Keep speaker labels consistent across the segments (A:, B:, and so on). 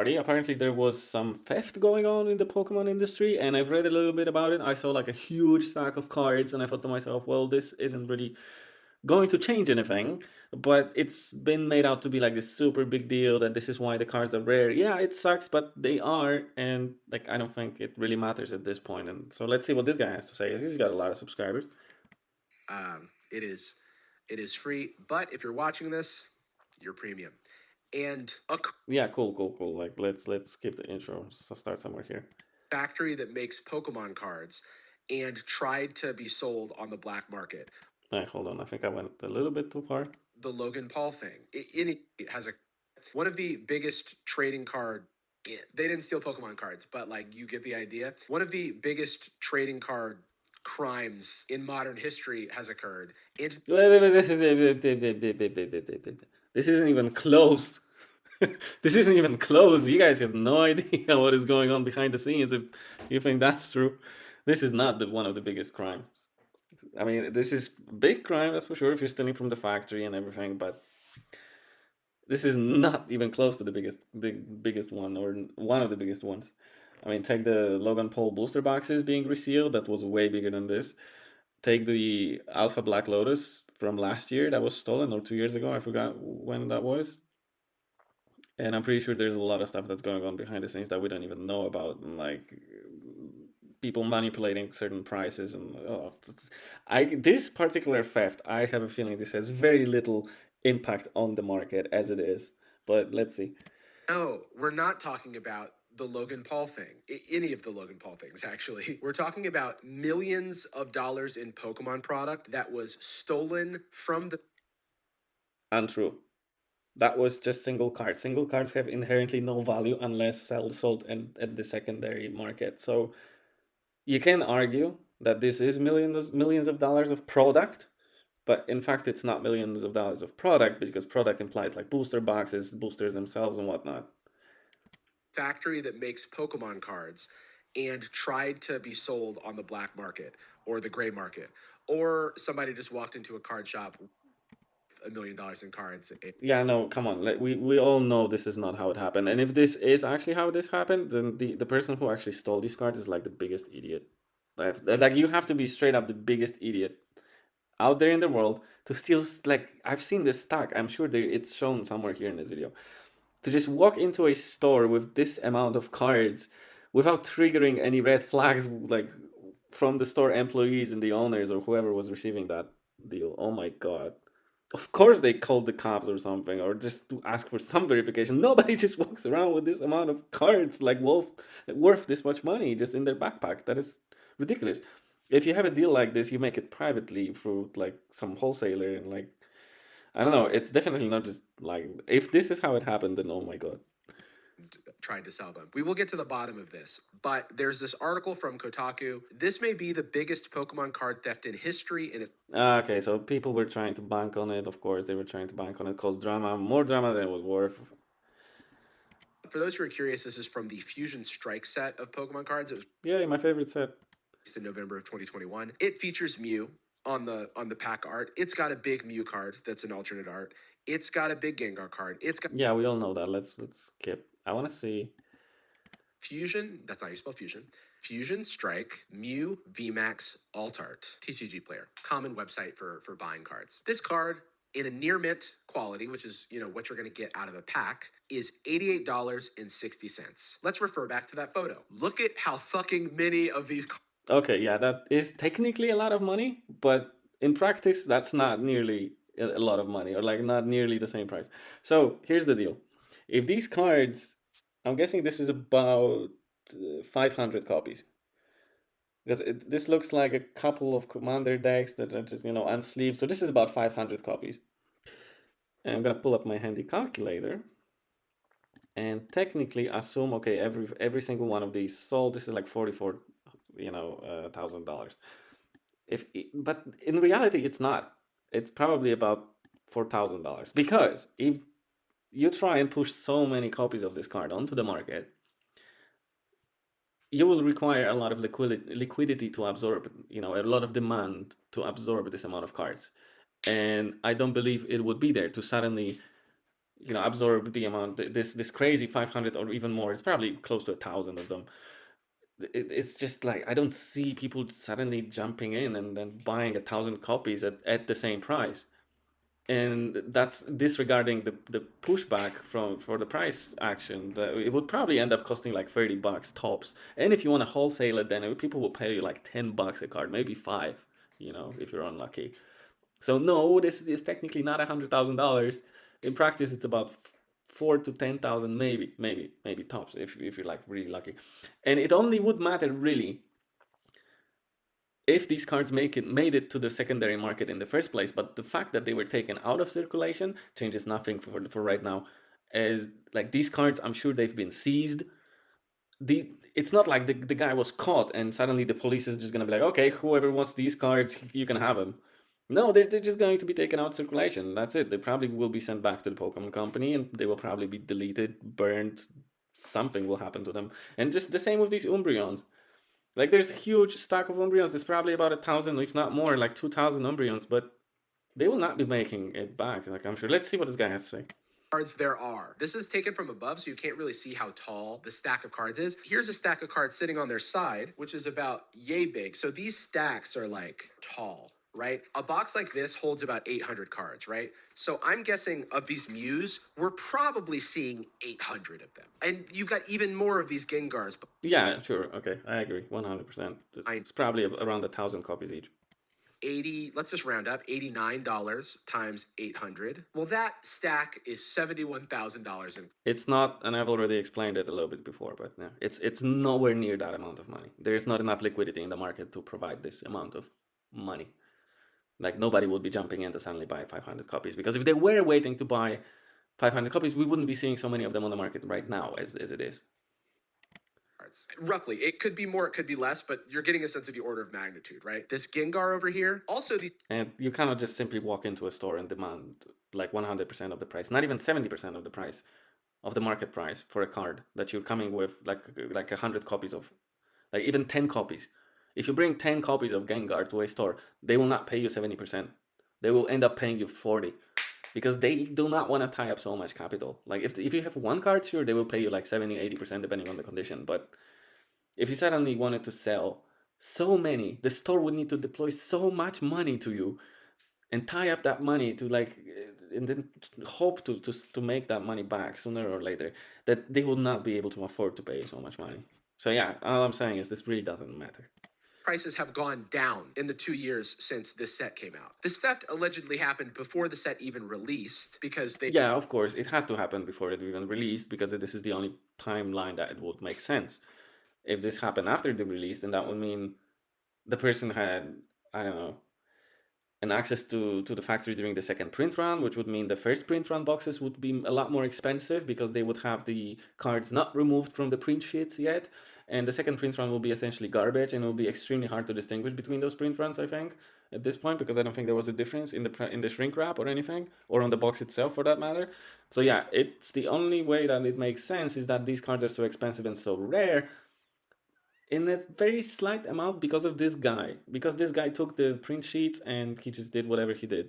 A: Apparently, there was some theft going on in the Pokemon industry, and I've read a little bit about it. I saw like a huge stack of cards, and I thought to myself, well, this isn't really going to change anything, but it's been made out to be like this super big deal that this is why the cards are rare. Yeah, it sucks, but they are, and like I don't think it really matters at this point. And so let's see what this guy has to say. He's got a lot of subscribers.
B: It is free, but if you're watching this, you're premium. And a
A: Yeah, cool. Like let's skip the intro. So start somewhere here.
B: factory that makes Pokemon cards and tried to be sold on the black market.
A: Hold on. I think I went a little bit too far.
B: The Logan Paul thing. It has one of the biggest trading card. They didn't steal Pokemon cards, but like you get the idea. One of the biggest trading card crimes in modern history has occurred.
A: This isn't even close. This isn't even close. You guys have no idea what is going on behind the scenes if you think that's true. This is not one of the biggest crimes. I mean, this is big crime, that's for sure, if you're stealing from the factory and everything, but this is not even close to the biggest one, or one of the biggest ones. I mean, take the Logan Paul booster boxes being resealed, that was way bigger than this. Take the Alpha Black Lotus from last year that was stolen, or 2 years ago, I forgot when that was. And I'm pretty sure there's a lot of stuff that's going on behind the scenes that we don't even know about, like people manipulating certain prices. And this particular theft, I have a feeling this has very little impact on the market as it is. But let's see.
B: No, we're not talking about the Logan Paul thing. Any of the Logan Paul things, actually. We're talking about millions of dollars in Pokemon product that was stolen from the.
A: Untrue. That was just single cards. Single cards have inherently no value unless sold at the secondary market. So you can argue that this is millions of dollars of product, but in fact it's not millions of dollars of product, because product implies like booster boxes, boosters themselves, and whatnot.
B: Factory that makes Pokemon cards and tried to be sold on the black market or the gray market, or somebody just walked into a card shop, $1 million in cards.
A: Yeah, no, come on. We all know this is not how it happened. And if this is actually how this happened, then the person who actually stole these cards is like the biggest idiot. Like you have to be straight up the biggest idiot out there in the world to steal. Like I've seen this stack. I'm sure it's shown somewhere here in this video. To just walk into a store with this amount of cards without triggering any red flags, like from the store employees and the owners or whoever was receiving that deal. Oh my god. Of course they called the cops or something, or just to ask for some verification. Nobody just walks around with this amount of cards like Wolf worth this much money just in their backpack. That is ridiculous. If you have a deal like this, you make it privately through like some wholesaler, and like I don't know, it's definitely not just like if this is how it happened, then oh my god.
B: Trying to sell them. We will get to the bottom of this, but there's this article from Kotaku. This may be the biggest Pokemon card theft in history, and it.
A: Okay, so people were trying to bank on it. Of course, they were trying to bank on it, cause drama, more drama than it was worth.
B: For those who are curious, this is from the Fusion Strike set of Pokemon cards. It was
A: Yeah, my favorite set.
B: released in November of 2021. It features Mew on the pack art. It's got a big Mew card that's an alternate art. It's got a big Gengar card. It's got
A: Yeah, we all know that. Let's skip. I want to see.
B: Fusion. That's not how you spell Fusion. Fusion Strike Mew VMAX Alt Art TCG Player. Common website for buying cards. This card in a near mint quality, which is what you're going to get out of a pack, is $88.60. Let's refer back to that photo. Look at how fucking many of these.
A: Okay, yeah, that is technically a lot of money, but in practice, that's not nearly a lot of money, or like not nearly the same price. So here's the deal: if these cards, I'm guessing this is about 500 copies, because this looks like a couple of commander decks that are just unsleeved. So this is about 500 copies. And I'm gonna pull up my handy calculator and technically assume, okay, every single one of these sold. This is like $44,000. But in reality, it's not. It's probably about $4,000, because if you try and push so many copies of this card onto the market, you will require a lot of liquidity to absorb, a lot of demand to absorb this amount of cards. And I don't believe it would be there to suddenly, absorb the amount, this crazy 500 or even more. It's probably close to 1,000 of them. It's just like I don't see people suddenly jumping in and then buying 1,000 copies at the same price. And that's disregarding the pushback for the price action. It would probably end up costing like $30 tops. And if you want to wholesale it, then people will pay you like $10 a card, maybe five, if you're unlucky. So no, this is technically not $100,000. In practice, it's about 4 to 10,000, maybe tops if you're like really lucky. And it only would matter really if these cards made it to the secondary market in the first place. But the fact that they were taken out of circulation changes nothing for right now. As like these cards, I'm sure they've been seized. It's not like the guy was caught and suddenly the police is just gonna be like, okay, whoever wants these cards, you can have them. No, they're just going to be taken out of circulation. That's it. They probably will be sent back to the Pokemon Company and they will probably be deleted, burned. Something will happen to them. And just the same with these Umbreons. Like there's a huge stack of Umbreons. There's probably about 1,000, if not more, like 2,000 Umbreons, but they will not be making it back. Like I'm sure. Let's see what this guy has to say.
B: Cards there are. This is taken from above, so you can't really see how tall the stack of cards is. Here's a stack of cards sitting on their side, which is about yay big. So these stacks are like tall, right? A box like this holds about 800 cards, right? So I'm guessing of these Mews, we're probably seeing 800 of them. And you've got even more of these Gengars.
A: Yeah, sure. Okay, I agree. 100%. It's probably around 1,000 copies each.
B: 80, let's just round up, $89 times 800. Well, that stack is $71,000.
A: It's not, and I've already explained it a little bit before, but yeah, it's nowhere near that amount of money. There's not enough liquidity in the market to provide this amount of money. Like nobody would be jumping in to suddenly buy 500 copies, because if they were waiting to buy 500 copies, we wouldn't be seeing so many of them on the market right now as it is.
B: Roughly, it could be more, it could be less, but you're getting a sense of the order of magnitude, right? This Gengar over here, also
A: and you cannot just simply walk into a store and demand like 100% of the price, not even 70% of the price of the market price for a card that you're coming with like 100 copies of, like even 10 copies. If you bring 10 copies of Gengar to a store, they will not pay you 70%. They will end up paying you 40%. Because they do not want to tie up so much capital. Like if you have one card, sure, they will pay you like 70-80% depending on the condition. But if you suddenly wanted to sell so many, the store would need to deploy so much money to you and tie up that money to like, and then hope to make that money back sooner or later, that they will not be able to afford to pay so much money. So yeah, all I'm saying is this really doesn't matter.
B: Prices have gone down in the 2 years since this set came out. This theft allegedly happened before the set even released because they...
A: Yeah, of course, it had to happen before it even released because this is the only timeline that it would make sense. If this happened after the release, then that would mean the person had, I don't know, an access to the factory during the second print run, which would mean the first print run boxes would be a lot more expensive because they would have the cards not removed from the print sheets yet. And the second print run will be essentially garbage, and it will be extremely hard to distinguish between those print runs, I think, at this point, because I don't think there was a difference in the shrink wrap or anything, or on the box itself for that matter. So yeah, it's the only way that it makes sense is that these cards are so expensive and so rare in a very slight amount because of this guy. Because this guy took the print sheets and he just did whatever he did.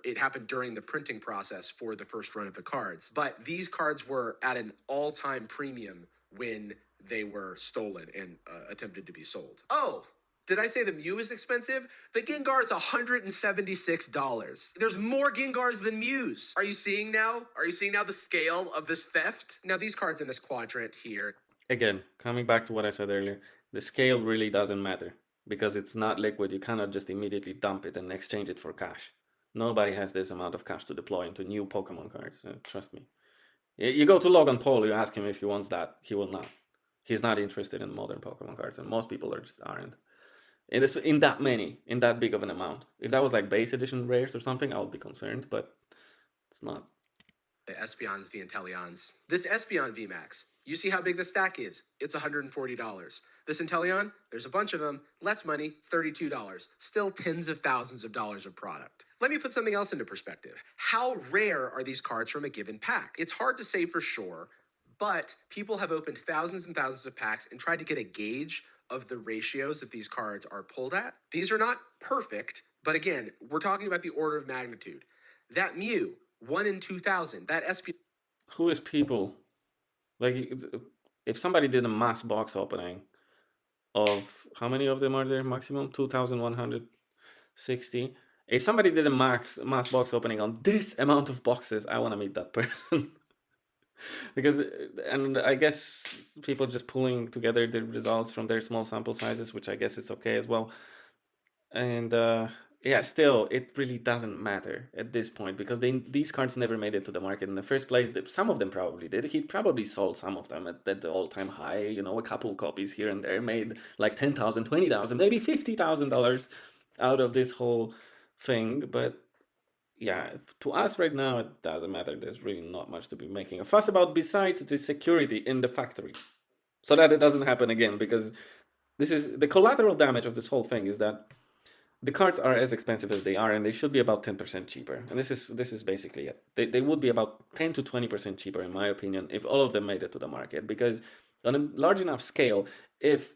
B: It happened during the printing process for the first run of the cards. But these cards were at an all-time premium when they were stolen and attempted to be sold. Oh, did I say the Mew is expensive? The Gengar is $176. There's more Gengars than Mews. Are you seeing now? Are you seeing now the scale of this theft? Now, these cards in this quadrant here.
A: Again, coming back to what I said earlier, the scale really doesn't matter because it's not liquid. You cannot just immediately dump it and exchange it for cash. Nobody has this amount of cash to deploy into new Pokemon cards. Trust me. You go to Logan Paul, you ask him if he wants that. He will not. He's not interested in modern Pokemon cards, and most people aren't. In that many, in that big of an amount. If that was like base edition rares or something, I would be concerned, but it's not.
B: The Espeons v Inteleons. This Espeon VMAX, you see how big the stack is? It's $140. This Inteleon, there's a bunch of them, less money, $32. Still tens of thousands of dollars of product. Let me put something else into perspective. How rare are these cards from a given pack? It's hard to say for sure, but people have opened thousands and thousands of packs and tried to get a gauge of the ratios that these cards are pulled at. These are not perfect, but again, we're talking about the order of magnitude. That Mew 1 in 2,000. That SP
A: Who is people? Like, if somebody did a mass box opening of how many of them are there maximum? 2,160. If somebody did a mass box opening on this amount of boxes, I want to meet that person. Because, and I guess people just pulling together the results from their small sample sizes, which I guess it's okay as well. And yeah, still, it really doesn't matter at this point because these cards never made it to the market in the first place. Some of them probably did. He probably sold some of them at the all-time high, you know, a couple copies here and there, made like 10,000, 20,000, maybe $50,000 out of this whole thing. But yeah, to us right now, it doesn't matter. There's really not much to be making a fuss about besides the security in the factory, so that it doesn't happen again. Because this is the collateral damage of this whole thing is that the cards are as expensive as they are, and they should be about 10% cheaper. And this is basically it. They would be about 10 to 20% cheaper, in my opinion, if all of them made it to the market. Because on a large enough scale, if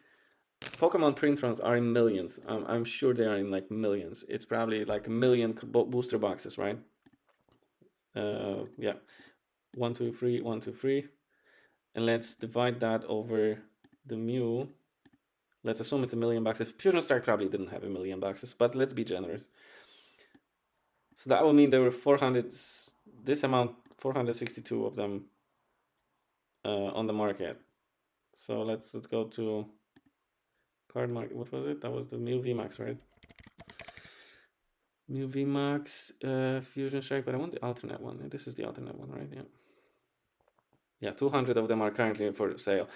A: Pokemon print runs are in millions, I'm sure they are in like millions. It's probably like a million booster boxes, right? Yeah, 1, 2, 3, 1, 2, 3, and let's divide that over the Mew. Let's assume it's a million boxes. Fusion Strike probably didn't have a million boxes, but let's be generous. So that would mean there were 400, this amount, 462 of them on the market. So let's go to card market. What was it? That was the Mew VMAX, right? Mew VMAX, Fusion Strike, but I want the alternate one. This is the alternate one, right? Yeah. Yeah, 200 of them are currently for sale.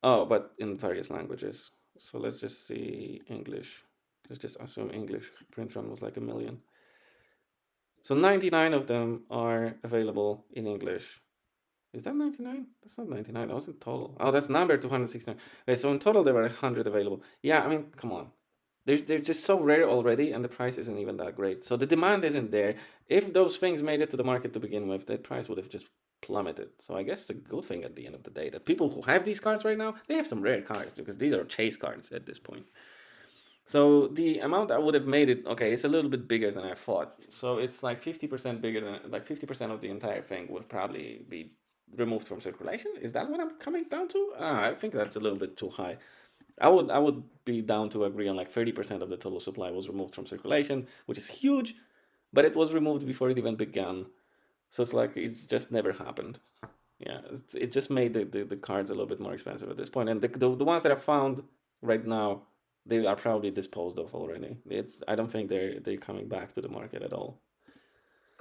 A: Oh, but in various languages. So let's just see English. Let's just assume English print run was like a million. So 99 of them are available in English. Is that 99? That's not 99. That was in total. Oh, that's number 269. Okay, so in total there were 100 available. Yeah, I mean, come on. They're just so rare already, and the price isn't even that great. So the demand isn't there. If those things made it to the market to begin with, the price would have just plummeted. So I guess it's a good thing at the end of the day that people who have these cards right now, they have some rare cards because these are chase cards at this point. So the amount I would have made it, okay, it's a little bit bigger than I thought. So it's like 50% bigger than, like 50% of the entire thing would probably be removed from circulation. Is that what I'm coming down to? I think that's a little bit too high. I would be down to agree on like 30% of the total supply was removed from circulation, which is huge, but it was removed before it even began. So it's like it's just never happened. Yeah, it just made the cards a little bit more expensive at this point. And the ones that I found right now, they are probably disposed of already. I don't think they're coming back to the market at all.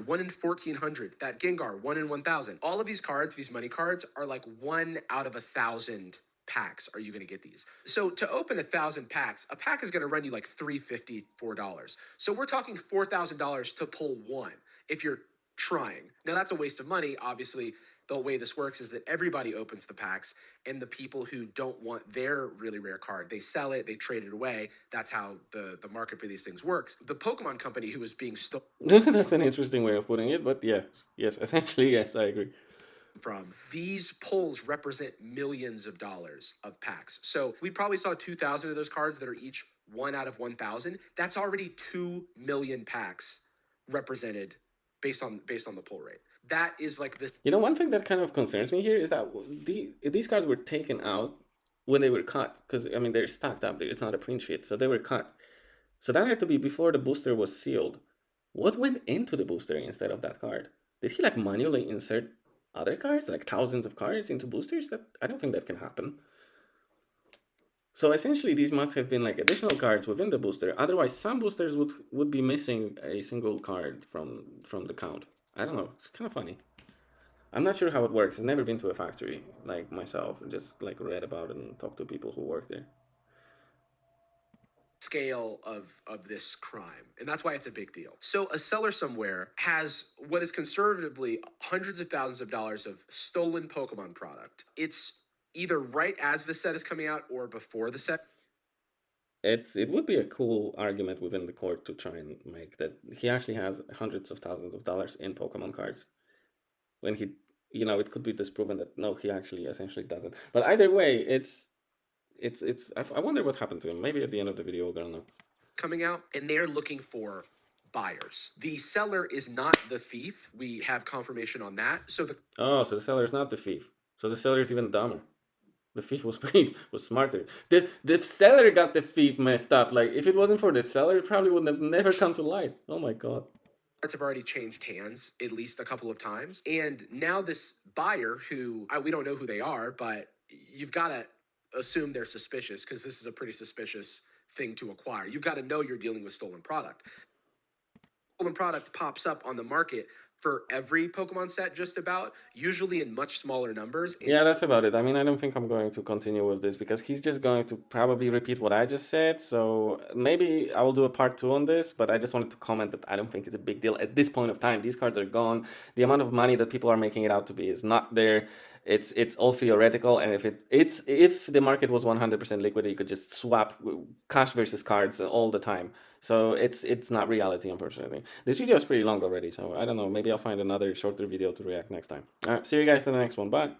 B: 1 in 1,400. That Gengar, 1 in 1,000. All of these cards, these money cards, are like 1 out of 1,000 packs are you going to get these. So to open 1,000 packs, a pack is going to run you like $3.50, $4. So we're talking $4,000 to pull one if you're trying. Now that's a waste of money. Obviously, the way this works is that everybody opens the packs, and the people who don't want their really rare card, they sell it, they trade it away. That's how the market for these things works. The Pokemon company who is being stolen
A: That's an interesting way of putting it, but yes, essentially yes, I agree.
B: from these pulls represent millions of dollars of packs. So we probably saw 2,000 of those cards that are each 1 out of 1,000. That's already 2 million packs represented based on the pull rate. That is like the
A: You know, one thing that kind of concerns me here is that these cards were taken out when they were cut, because I mean they're stacked up. It's not a print sheet, so they were cut. So that had to be before the booster was sealed. What went into the booster instead of that card? Did he like manually insert other cards, like thousands of cards into boosters? That I don't think that can happen. So essentially, these must have been like additional cards within the booster. Otherwise, some boosters would be missing a single card from the count. I don't know. It's kind of funny. I'm not sure how it works. I've never been to a factory like myself. Just like read about it and talked to people who work there.
B: scale of this crime, and that's why it's a big deal. So a seller somewhere has what is conservatively hundreds of thousands of dollars of stolen Pokemon product. It's either right as the set is coming out or before the set.
A: It would be a cool argument within the court to try and make that he actually has hundreds of thousands of dollars in Pokemon cards, when he, you know, it could be disproven that no, he actually essentially doesn't. But either way, it's I wonder what happened to him. Maybe at the end of the video we're gonna know.
B: Coming out, and they're looking for buyers. The seller is not the thief. We have confirmation on that. So the
A: Oh, so the seller is not the thief. So the seller is even dumber. The thief was was smarter. The seller got the thief messed up. Like if it wasn't for the seller, it probably would have never come to light. Oh my god.
B: cards have already changed hands at least a couple of times. And now this buyer who we don't know who they are, but you've got to assume they're suspicious because this is a pretty suspicious thing to acquire. You've got to know you're dealing with stolen product. Stolen product pops up on the market for every Pokemon set, just about, usually in much smaller numbers.
A: Yeah, that's about it. I mean, I don't think I'm going to continue with this because he's just going to probably repeat what I just said. So maybe I will do a part 2 on this, but I just wanted to comment that I don't think it's a big deal at this point of time. These cards are gone. The amount of money that people are making it out to be is not there. It's all theoretical, and if the market was 100% liquid, you could just swap cash versus cards all the time. So it's not reality, unfortunately. This video is pretty long already, so I don't know. Maybe I'll find another shorter video to react next time. All right, see you guys in the next one. Bye.